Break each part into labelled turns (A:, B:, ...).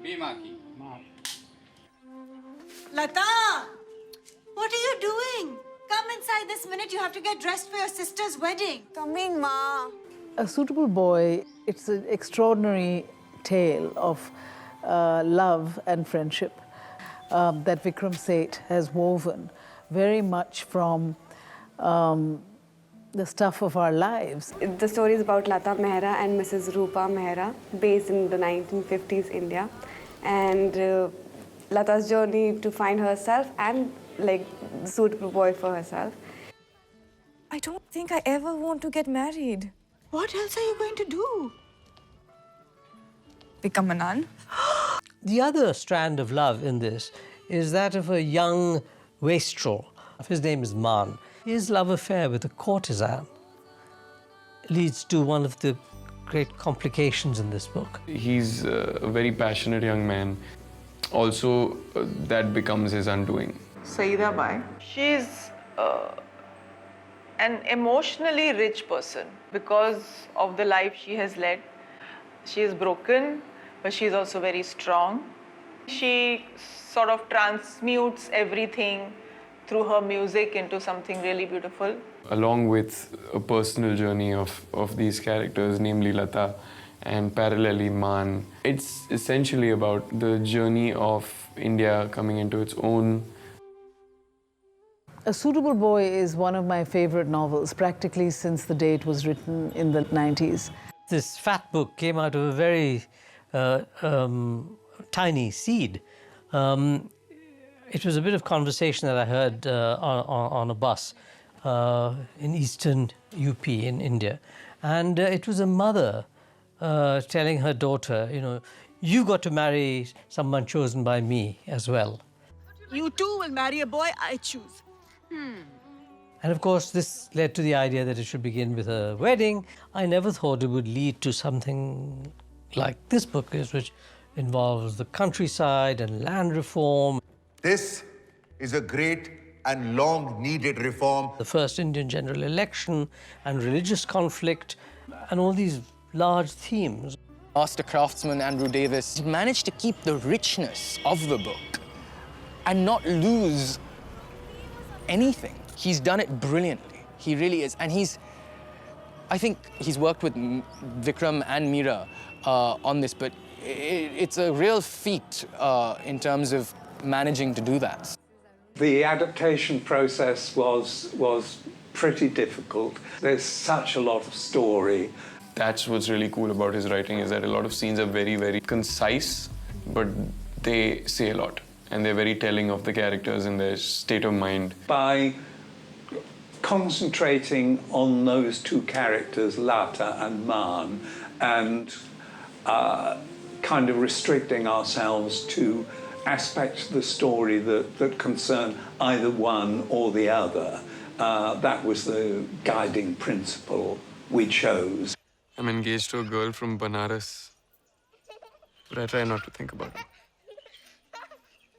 A: Be Maki.
B: Lata! What are you doing? Come inside this minute. You have to get dressed for your sister's wedding.
C: Coming, Ma.
D: A Suitable Boy, it's an extraordinary tale of love and friendship that Vikram Seth has woven very much from the stuff of our lives.
C: The story is about Lata Mehra and Mrs. Rupa Mehra, based in the 1950s India. And Lata's journey to find herself and like the suitable boy for herself.
E: I don't think I ever want to get married.
B: What else are you going to do?
E: Become a nun?
F: The other strand of love in this is that of a young wastrel. His name is Man. His love affair with a courtesan leads to one of the great complications in this book.
G: He's a very passionate young man. Also, that becomes his undoing.
H: Saida Bai. She's an emotionally rich person because of the life she has led. She is broken, but she's also very strong. She sort of transmutes everything through her music into something really beautiful.
G: Along with a personal journey of these characters, namely Lata and parallelly Man, it's essentially about the journey of India coming into its own.
D: A Suitable Boy is one of my favorite novels, practically since the day it was written in the 90s.
F: This fat book came out of a very tiny seed. It was a bit of conversation that I heard on a bus in eastern UP in India. And it was a mother telling her daughter, you know, you got to marry someone chosen by me as well.
B: You too will marry a boy I choose.
F: And of course, this led to the idea that it should begin with a wedding. I never thought it would lead to something like this book is, which involves the countryside and land reform.
I: This is a great and long-needed reform.
F: The first Indian general election and religious conflict and all these large themes.
J: Master craftsman Andrew Davis managed to keep the richness of the book and not lose anything. He's done it brilliantly. He really is. And I think he's worked with Vikram and Meera on this, but it's a real feat in terms of managing to do that.
K: The adaptation process was pretty difficult. There's such a lot of story.
G: That's what's really cool about his writing, is that a lot of scenes are very, very concise, but they say a lot. And they're very telling of the characters and their state of mind.
K: By concentrating on those two characters, Lata and Man, and kind of restricting ourselves to aspects of the story that concern either one or the other, that was the guiding principle we chose.
G: I'm engaged to a girl from Banaras, but I try not to think about it.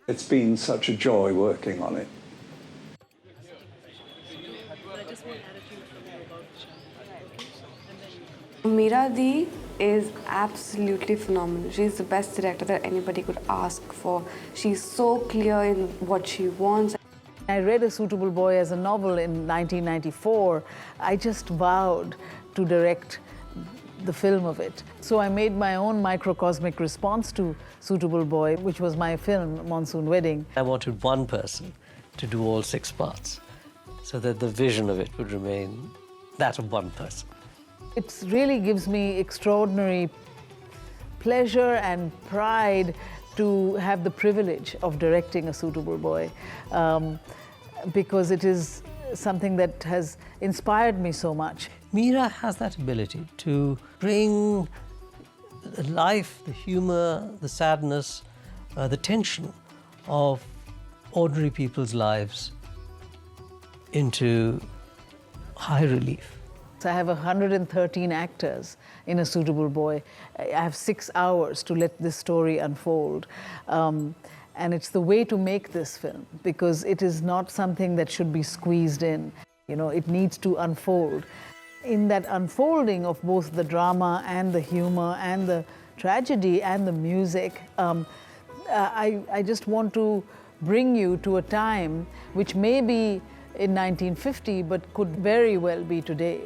K: It's been such a joy working on it.
C: Meera Di is absolutely phenomenal. She's the best director that anybody could ask for. She's so clear in what she wants.
D: I read A Suitable Boy as a novel in 1994. I just vowed to direct the film of it. So I made my own microcosmic response to Suitable Boy, which was my film, Monsoon Wedding.
F: I wanted one person to do all 6 parts so that the vision of it would remain that of one person.
D: It really gives me extraordinary pleasure and pride to have the privilege of directing A Suitable Boy, because it is something that has inspired me so much.
F: Meera has that ability to bring the life, the humor, the sadness, the tension of ordinary people's lives into high relief.
D: I have 113 actors in A Suitable Boy. I have 6 hours to let this story unfold. And it's the way to make this film, because it is not something that should be squeezed in. You know, it needs to unfold. In that unfolding of both the drama and the humor and the tragedy and the music. I just want to bring you to a time which may be in 1950 but could very well be today.